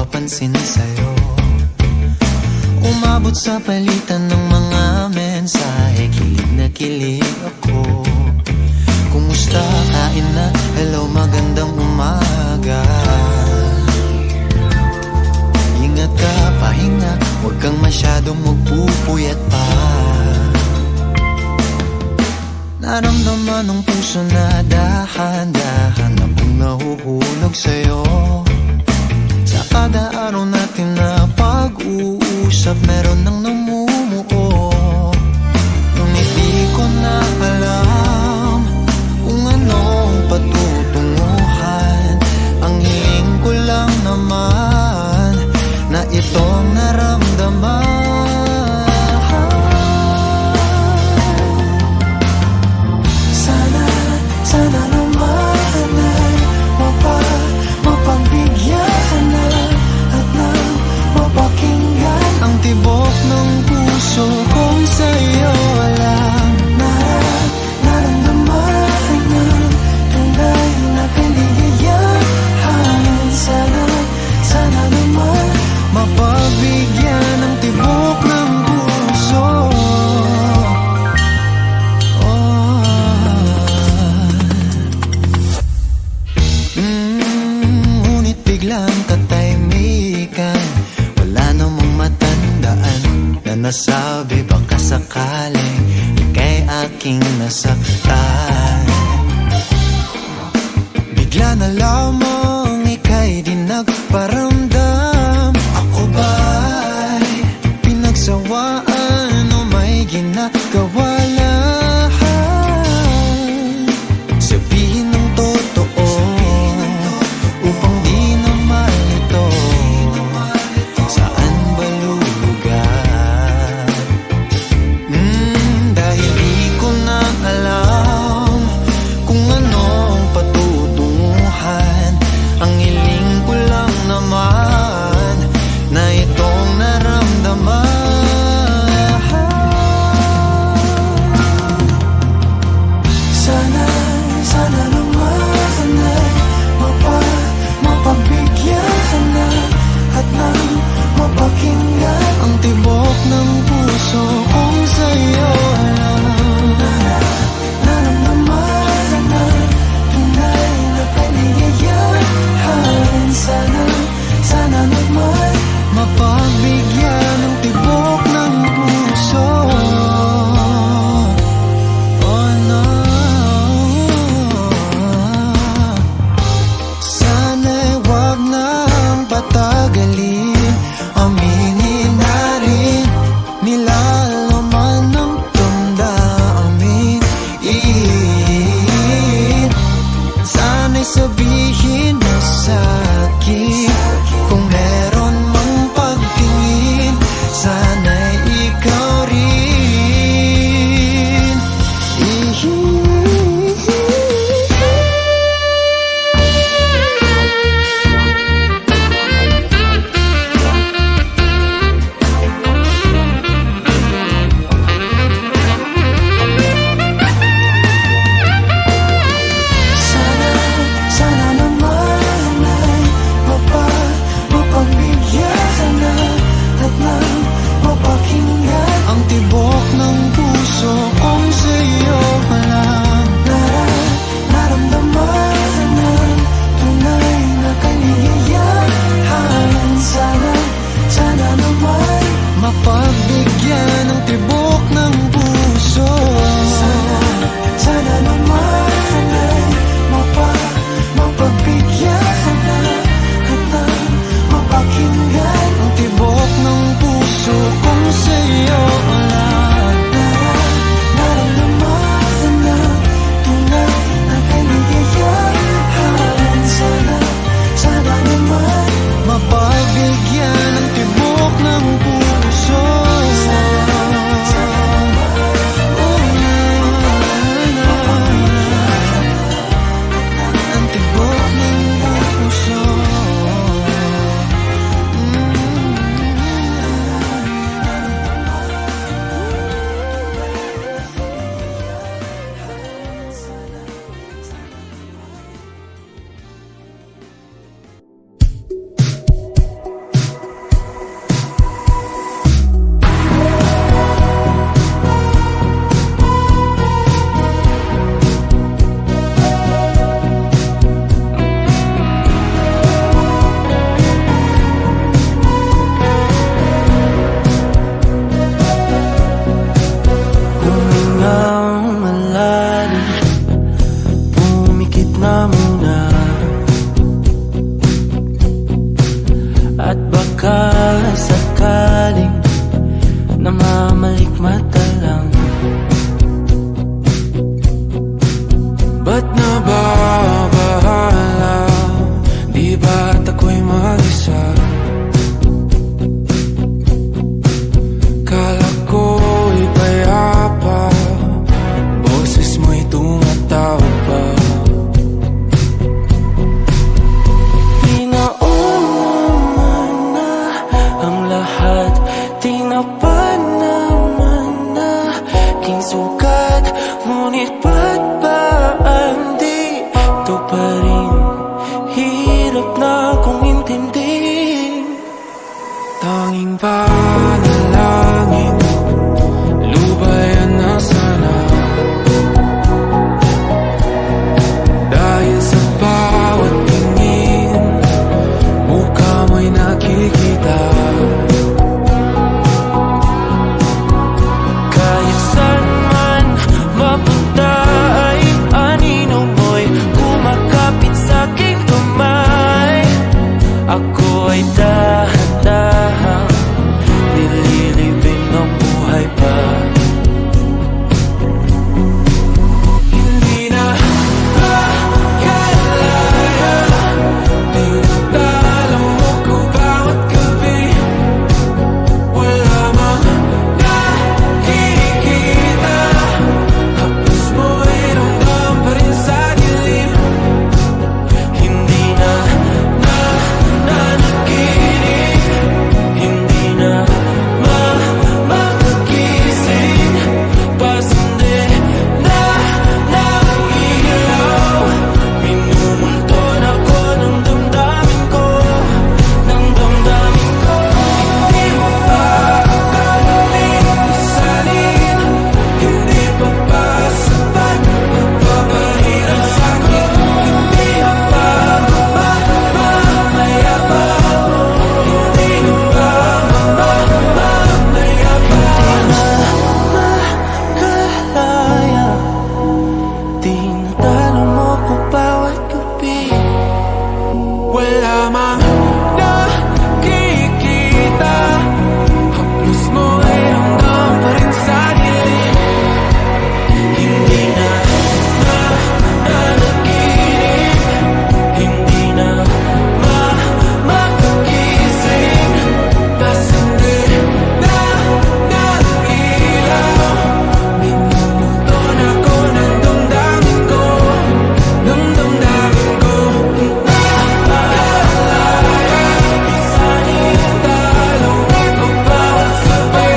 mapapansin sa'yo. Umabot sa palitan ng mga mensahe, kilig na kilig ako. Kumusta, kain na, hello, magandang umaga. Ingat ka, pahinga, huwag kang masyadong magpupuyat pa. Naramdaman ng puso na dahan-dahan akong nahuhulog sa'yo. Sa kada araw natin na pag-uusap, meron nang namumuo. Ngunit di ko na alam kung anong patutunguhan. Ang hiling ko lang naman na itong naramdaman. Sana naman ay mapagbigyan na at nang mapakinggan ang tibok ng puso kong sa'yo lang. Naramdaman ng tunay na kaligayahan. Sana naman mapagbigyan ng tibok ng puso. Ngunit biglang katahimikan, wala namang matandaan na nasabi baka sakaling ika'y aking nasaktan. Bigla na lamang ika'y di nagparamdam. Ako ba'y pinagsawaan o may ginagawa lahat? Sabihin ng totoo upang di na malito. Saan ba lulugar? Dahil di ko na alam kung anong patutunguhan. Ang hiling ko lang naman na itong naramdaman. Sana naman ay mapagbigyan na at nang mapakinggan ang tibok ng puso kong sa'yo lang. Naramdaman na tunay na kaligayahan. Sana naman mapagbigyan ng tibok ng puso. Oh no, sana'y wag nang patagalin. Aminin na rin nilalaman ng damdamin. Sana'y sabihin mo sa'kin kung meron mang pagtingin. Sana'y ikaw rin. Sana naman ay Ba't nababahala? Di ba't ako'y mag-isa? Kala ko'y payapa, boses mo'y tumatawag pa. Di naman na ang lahat, tinapan naman na king sukat. Ngunit ba't ba andito pa rin? Hirap na kong intindihin. Tanging panalangin, lubayan na sana. Dahil sa bawat tingin, mukha mo'y nakikita. Kahit saan man mapunta ay anino mo'y kumakapit sa'king kamay. Ako ay dahan-dahan nililibing ng buhay pa. Hindi na makalaya, tinatalo mo ko bawat gabi. Wala mang nakikita, hapos mo'y ramdam pa rin sa dilim. Hindi na nanaginip, hindi na makagising. Pasindi na ilaw, minumulton ako ng damdamin ko, ng damdamin ko. Hindi mo pa akalain, isalin, hindi pa ba sapat magpapahirap sa'kin? Hindi na ba mamayabang? Hindi na ba mamayabang? Makalaya, tinatalo mo ko bawat gabi. Wala mang nakikita, hapos mo ay ramdam pa rin sa dilim. Hindi na nanaginip, hindi na makagising. Pasindi na ilaw, minumulton ako ng damdamin ko, ng damdamin ko. Nakalaya, isalin, talo ako bawat sabi,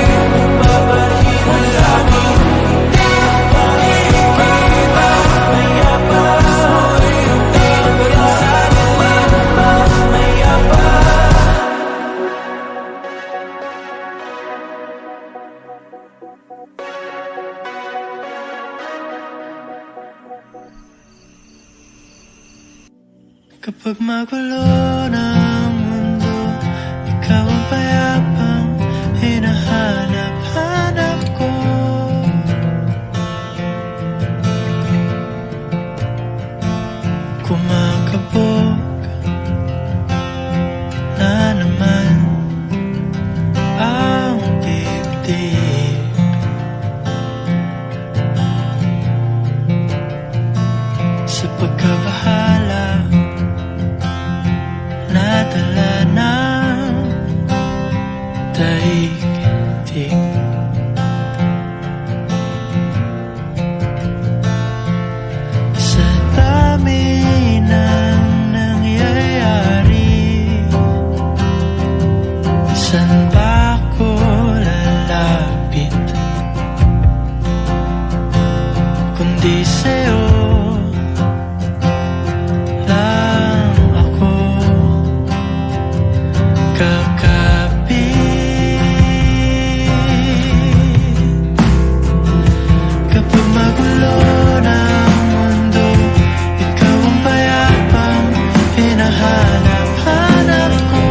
papahirap sa'kin. Nakikita, mayabang, mo'y ramdam pa rin sa dilim. Mayabang. Kapag magulo ng mundo, ikaw ang payapang hinahanap-hanap ko. Kumakabog na naman ang dibdib. Sa pagkabahala, nadala ng daigdig. Sa dami ng nangyayari, saan ba ako lalapit? Kundi sa'yo lang ako kakapit. Kapag magulo ng mundo, ikaw ang payapang hinahanap-hanap ko.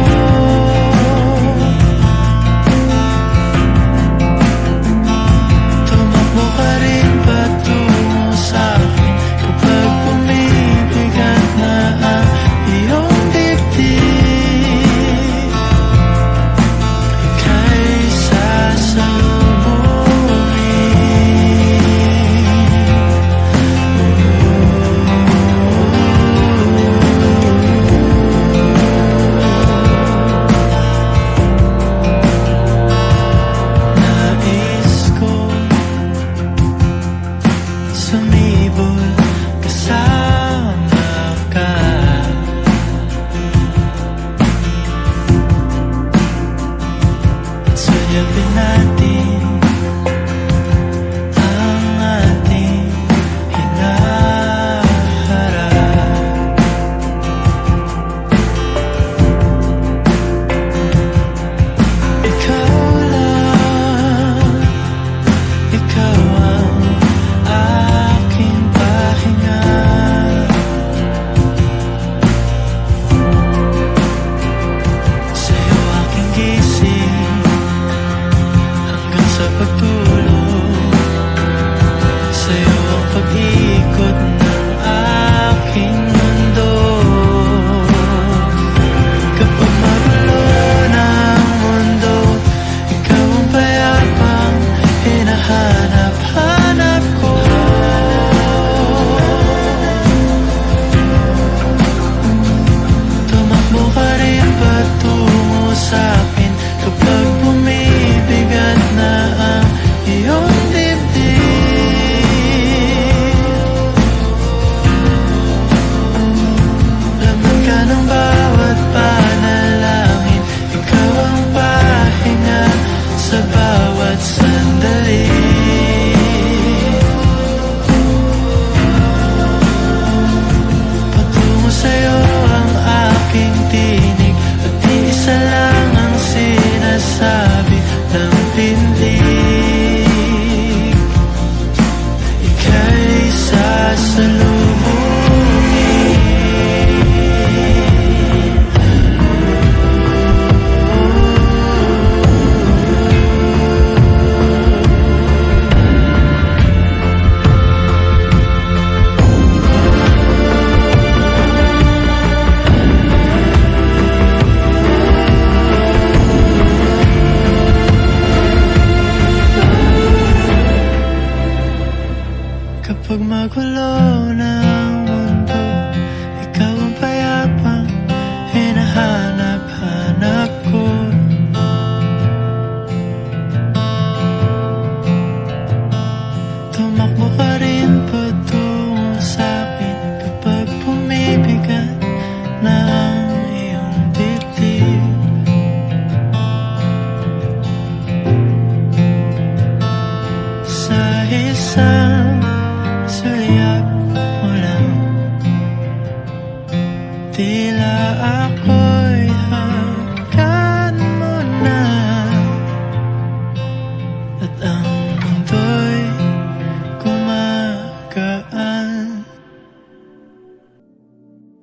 Tumakbo ka rin patungo sa'kin ng mundo. Ikaw ang payapang hinahanap-hanap ko. Tumakbo ka rin patungo sa'kin kapag bumibigat na ang iyong dibdib. Sa isang sulyap mo lang, tila ako'y hagkan mo na, at ang mundo'y gumagaan.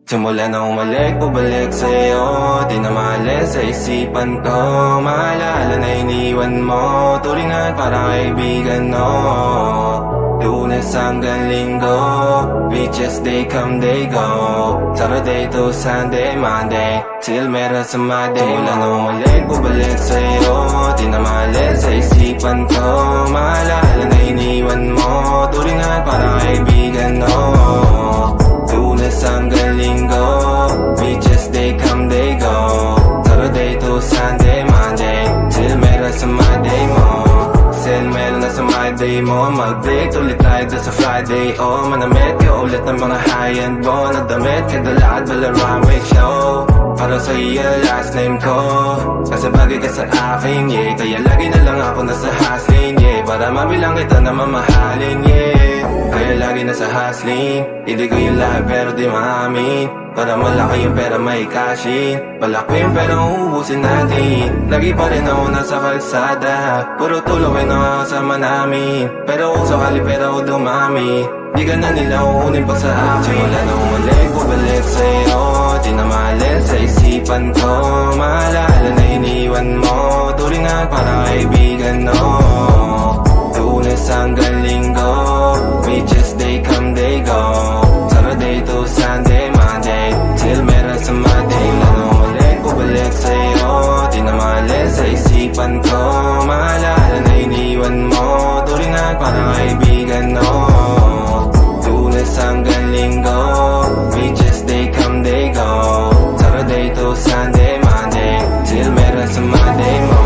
Simula na umalik, bumalik sa'yo, di na maalis sa isipan ko. Maalala na iniwan mo, turingan para kaibigan, no. Lunes hanggang Linggo, beaches they come, they go. Saturday to Sunday, Monday, till meron sa Monday. Simula na umalik, bumalik sa'yo, di na maalis sa isipan ko. Maalala na iniwan mo, turingan para kaibigan, no. Lunes hanggang Linggo, beaches they come, they go. Saturday to Sunday, Monday, till meron sa Monday mo. Till meron na sa Monday mo. Mag-break ulit tayo dyan sa Friday. Oh, manamit ka ulit ng mga high-end mo. Nagdamit ka dalakad bala runway show. Para sa iyo last name ko, kasi bagay ka sa akin, yeah. Kaya lagi na lang ako nasa hustling, yeah. Para mabilang kita na mamahalin, yeah. Kaya lagi nasa hustling, hindi ko yung lahat pero di maamin. Para malaki yung pera may cashin, palaki yung pera uubusin natin. Lagi pa rin ako nasa kalsada, puro tulawin ang kasama namin. Pero kung sakali pera ko dumami, di ka na nila uunin pa sa akin. Simula na umalik, bumalik sa'yo, di na maalis sa isipan ko. Maalala na iniwan mo, turingan para kaibigan, no. Lunes hanggang Linggo, beaches they come, they go. Saturday to Sunday, Monday, till meron sa Monday. Lalo ulit, bumalik sa'yo, di na maalis sa isipan ko. Maalala na iniwan mo, turingan para kaibigan, no. Lunes hanggang Linggo, beaches they come, they go. Saturday to Sunday, Monday, till meron sa Monday mo.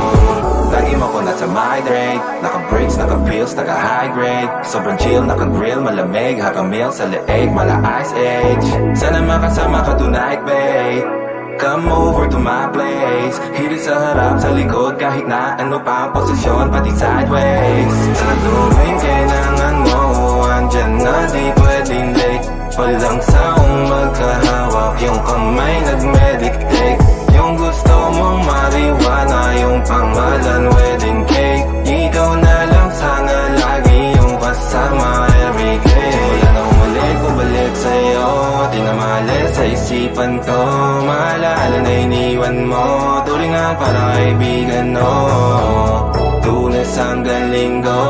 Lagi mo ko nasa migrate, naka-breaks, naka-pills, naka-high grade. Sobrang chill, naka-grill, malamig, haka-meal sa leeg, mala ice age. Sana makasama ka tonight, babe. Come over to my place. Hirit sa harap, sa likod, kahit na ano pa ang posisyon, pati sideways. Sa tuwing kailangan mo, andyan na, di pwedeng late. Walang saong magkahawak, yung kamay nag-meditate. Yung gusto mong mariwana, yung pangalan wedding cake. Ikaw na lang sana lagi yung kasama everyday. Wala na umalik, bumalik sa'yo, di na maalis sa isipan ko. Maalala na iniwan mo, turingan para kaibigan, no. Lunes hanggang Linggo,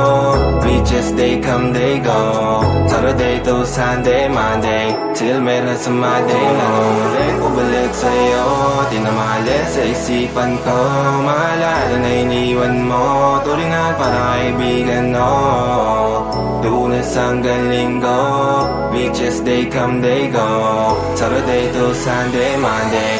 beaches they come, they go. Saturday to Sunday, Monday, till meron sa Monday. Nangungulik, bumalik sa'yo, di na maalis sa isipan ko. Maalala na iniwan mo, turingan para kaibigan, no. Lunes hanggang Linggo, beaches they come, they go. Saturday to Sunday, Monday.